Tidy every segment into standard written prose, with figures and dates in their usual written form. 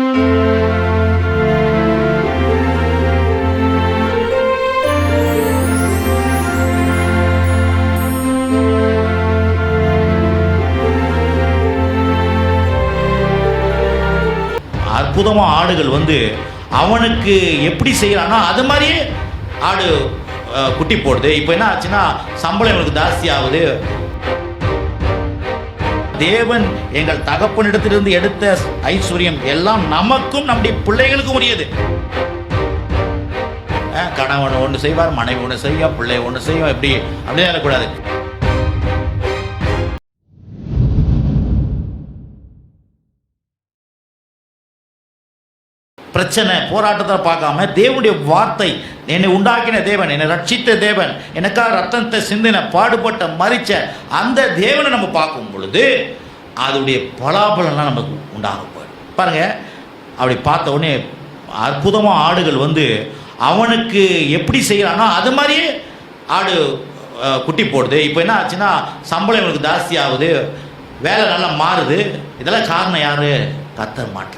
அற்புதமாக ஆடுகள் அவனுக்கு எப்படி செய்யறானோ அது மாதிரியே ஆடு குட்டி போடுது. இப்போ என்ன ஆச்சுன்னா சம்பளம் இவனுக்கு ஜாஸ்தி ஆகுது. தேவன் எங்கள் தகப்பனிடத்திலிருந்து எடுத்த ஐஸ்வர்யம் எல்லாம் நமக்கும் நம்முடைய பிள்ளைகளுக்கும் உரியது. கணவன் ஒன்று செய்வார், மனைவி ஒன்று செய்வா, பிள்ளை ஒன்று செய்வா, எப்படி அப்படியே இருக்கக்கூடாது. பிரச்சனை போராட்டத்தை பார்க்காம தேவனுடைய வார்த்தை, என்னை உண்டாக்கின தேவன், என்னை ரட்சித்த தேவன், எனக்காக ரத்தத்தை சிந்தின பாடுபட்ட மரிச்ச அந்த தேவனை நம்ம பார்க்கும் பொழுது அதனுடைய பலாபலம்லாம் நமக்கு உண்டாகும். பாருங்க, அப்படி பார்த்த உடனே அற்புதமாக ஆடுகள் அவனுக்கு எப்படி செய்யறானோ அது மாதிரியே ஆடு குட்டி போடுது. இப்போ என்ன ஆச்சுன்னா சம்பளம் இவனுக்கு ஜாஸ்தி ஆகுது, வேலை நல்லா மாறுது. இதெல்லாம் காரணம் யாரு? கர்த்தர் மாற்ற.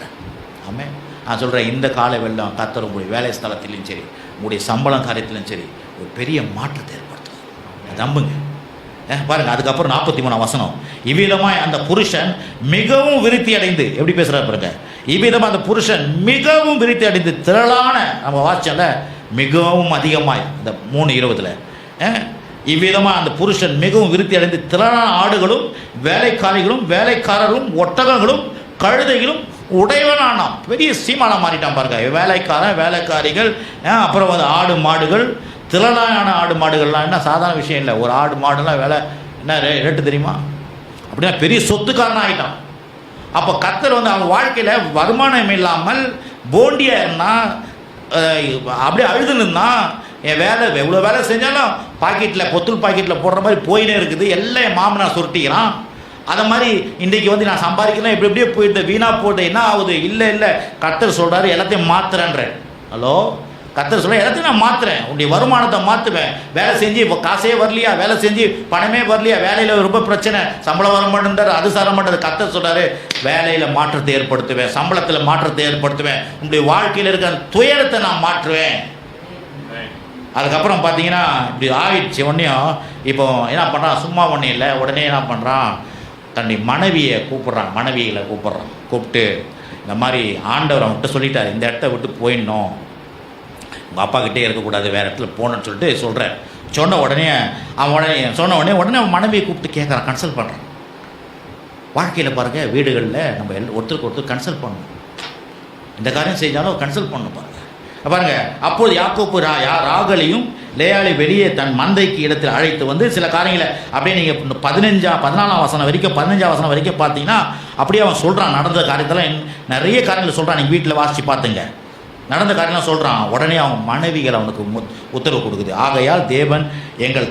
ஆமே, நான் சொல்கிறேன், இந்த கால வெள்ளம் கர்த்தர் உங்களுடைய வேலை ஸ்தலத்திலையும் சரி, உங்களுடைய சம்பளம் காரியத்திலும் சரி ஒரு பெரிய மாற்றத்தை ஏற்படுத்தும். நம்புங்க. பாருங்கள், அதுக்கப்புறம் 43 வசனம், இவ்விதமாய் அந்த புருஷன் மிகவும் விருத்தி அடைந்து, எப்படி பேசுகிறார் பாருங்க, இவ்விதமாக அந்த புருஷன் மிகவும் விருத்தி அடைந்து திரளான, நம்ம வாட்சல மிகவும் அதிகமாய் இந்த 3:20 இவ்விதமாக அந்த புருஷன் மிகவும் விருத்தி அடைந்து திரளான ஆடுகளும் வேலைக்காரிகளும் வேலைக்காரரும் ஒட்டகங்களும் கழுதைகளும் உடையவனானான். பெரிய சீமானா மாறிட்டான் பாருங்க. வேலைக்காரன் வேலைக்காரிகள், அப்புறம் ஆடு மாடுகள், திரளான ஆடு மாடுகள்லாம் என்ன சாதாரண விஷயம் இல்லை. ஒரு ஆடு மாடுலாம் வேலை என்ன ரேட்டு தெரியுமா? அப்படின்னா பெரிய சொத்துக்காரன் ஆகிட்டான். அப்போ கர்த்தர் அவன் வாழ்க்கையில் வருமானம் இல்லாமல் போண்டியா இருந்தான், அப்படியே அழுதுன்னா, என் வேலை எவ்வளோ வேலை செஞ்சாலும் பாக்கெட்டில் பொத்துள் பாக்கெட்டில் போடுற மாதிரி போயினே இருக்குது, எல்லாம் என் மாமனார் சுருட்டிக்கிறான். அதை மாதிரி இன்றைக்கி நான் சம்பாதிக்கலாம் இப்படி எப்படியே போயிட்டு வீணாக போட்டு என்ன ஆகுது? இல்லை கர்த்தர் சொல்கிறாரு எல்லாத்தையும் மாற்றுறேன்றேன். ஹலோ, கர்த்தர் சொல்ல எல்லாத்தையும் நான் மாற்றுறேன், உன்னுடைய வருமானத்தை மாற்றுவேன். வேலை செஞ்சு இப்போ காசே வரலையா, வேலை செஞ்சு பணமே வரலையா, வேலையில் ரொம்ப பிரச்சனை, சம்பளம் வர மாட்டேன்றார், அது சார மாட்டேது. கர்த்தர் சொல்கிறாரு வேலையில் மாற்றத்தை ஏற்படுத்துவேன், சம்பளத்தில் மாற்றத்தை ஏற்படுத்துவேன், உன்னுடைய வாழ்க்கையில் இருக்கிற துயரத்தை நான் மாற்றுவேன். அதுக்கப்புறம் பார்த்தீங்கன்னா இப்படி ஆயிடுச்சு. உடனேயும் இப்போ என்ன பண்ணுறான்? சும்மா ஒன்றும் இல்லை, உடனே என்ன பண்ணுறான்? தன்னுடைய மனைவியை கூப்பிட்றான், மனைவிகளை கூப்பிட்டு இந்த மாதிரி ஆண்டவர் அவன்கிட்ட சொல்லிட்டார், இந்த இடத்த விட்டு போயிடணும், உங்கள் அப்பா கிட்டே இருக்கக்கூடாது, வேறு இடத்துல போகணுன்னு சொல்லிட்டு சொல்கிறேன். சொன்ன உடனே அவன் மனைவியை கூப்பிட்டு கேட்குறான், கன்சல்ட் பண்ணுறான். வாழ்க்கையில் பாருங்கள், வீடுகளில் நம்ம ஒருத்தருக்கு ஒருத்தர் கன்சல்ட் பண்ணணும். இந்த காரியம் செஞ்சாலும் கன்சல்ட் பண்ணணும் பாருங்கள். பாருங்க, அப்போது யாக்கோப்பு ராகலையும் லேயாளை வெளியே தன் மந்தைக்கு இடத்தில் அழைத்து சில காரியங்களை அப்படியே நீங்கள் 14 வசனம் வரைக்கும் 15 வசனம் வரைக்கும் பார்த்தீங்கன்னா அப்படியே அவன் சொல்கிறான். நடந்த காரியத்தெல்லாம் நிறைய காரியங்களை சொல்கிறான். நீங்கள் வீட்டில் வாசித்து பார்த்துங்க, நடந்த காரியம்லாம் சொல்கிறான். உடனே அவன் மனைவிகள் அவனுக்கு உத்தரவு கொடுக்குது. ஆகையால் தேவன் எங்கள்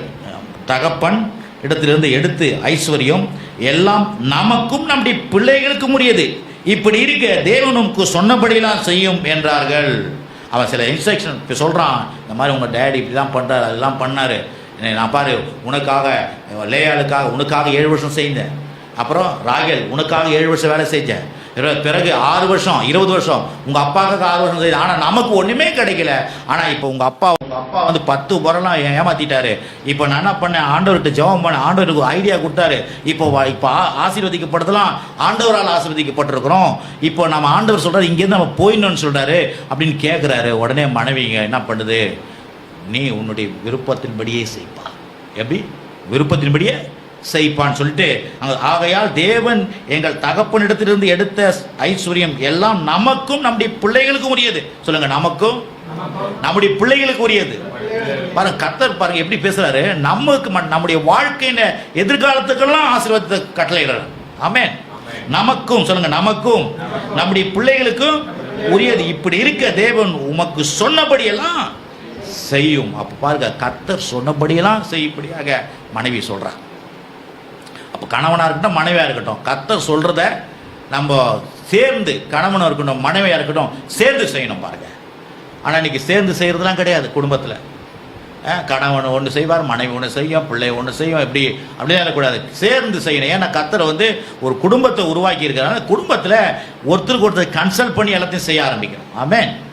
தகப்பன் இடத்திலிருந்து எடுத்து ஐஸ்வர்யம் எல்லாம் நமக்கும் நம்முடைய பிள்ளைகளுக்கும் உரியது. இப்படி இருக்க தேவன் நமக்கு சொன்னபடியெல்லாம் செய்யும் என்றார்கள். அவன் சில இன்ஸ்ட்ரக்ஷன் இப்போ சொல்கிறான், இந்த மாதிரி உங்கள் டேடி இப்படி தான் பண்ணுறாரு, அதெல்லாம் பண்ணார், நான் பாரு உனக்காக லேயாளுக்காக உனக்காக 7 வருஷம் செய்தேன், அப்புறம் ராகேல் உனக்காக 7 வருஷம் வேலை செஞ்சேன், பிறகு 6 வருஷம் 20 வருஷம் உங்கள் அப்பாவுக்காக 6 வருஷம் செய்தேன். ஆனால் நமக்கு ஒன்றுமே கிடைக்கல. ஆனால் இப்போ உங்கள் அப்பா 10 வரலாம் ஏமாற்றிட்டாரு. இப்போ நான் என்ன பண்ணேன்? ஆண்டவர்கிட்ட ஜெபம் பண்ணேன், ஆண்டவருக்கு ஐடியா கொடுத்தாரு. இப்போ ஆசீர்வதிக்கப்படுறதுலாம் ஆண்டவரால் ஆசீர்வதிக்கப்பட்டிருக்கிறோம். இப்போ நம்ம ஆண்டவர் சொல்கிறார் இங்கேருந்து நம்ம போயிடணும்னு சொல்கிறாரு அப்படின்னு கேட்குறாரு. உடனே மனைவிங்க என்ன பண்ணுது? நீ உன்னுடைய விருப்பத்தின்படியே செய்ப்பா. எப்படி விருப்பத்தின்படியே செய்ப்பான்னு சொல்லிட்டு ஆகையால் தேவன் எங்கள் தகப்பனிடத்திலிருந்து எடுத்த ஐஸ்வர்யம் எல்லாம் நமக்கும் நம்முடைய பிள்ளைகளுக்கும் உரியது. சொல்லுங்க, நமக்கும் நம்முடைய பிள்ளைகளுக்கு உரியது. பாருங்க, கர்த்தர் பாருங்க எப்படி பேசுறாரு. நமக்கு நம்முடைய வாழ்க்கையின் எதிர்காலத்துக்கெல்லாம் ஆசீர்வாதத்தை கட்டளையிடுறார். ஆமென். நமக்கும் சொல்லுங்க, நமக்கும் நம்முடைய பிள்ளைகளுக்கும் உரியது. இப்படி இருக்க தேவன் உமக்கு சொன்னபடியெல்லாம் செய்யும். அப்ப பாருங்க, கர்த்தர் சொன்னபடியெல்லாம் செய்யும்படியாக மனைவி சொல்றார். அப்போ கணவனாக இருக்கட்டும் மனைவியாக இருக்கட்டும், கர்த்தர் சொல்கிறத நம்ம சேர்ந்து, கணவனாக இருக்கட்டும் மனைவியாக இருக்கட்டும் சேர்ந்து செய்யணும் பாருங்க. ஆனால் இன்றைக்கி சேர்ந்து செய்கிறதுலாம் கிடையாது குடும்பத்தில். கணவன் ஒன்று செய்வார், மனைவி ஒன்று செய்யும், பிள்ளை ஒன்று செய்யும், எப்படி அப்படியே இருக்கக்கூடாது, சேர்ந்து செய்யணும். ஏன்னா கர்த்தர் ஒரு குடும்பத்தை உருவாக்கி இருக்கிறாங்க. குடும்பத்தில் ஒருத்தருக்கு ஒருத்தர் கன்சல்ட் பண்ணி எல்லாத்தையும் செய்ய ஆரம்பிக்கணும். ஆமென்.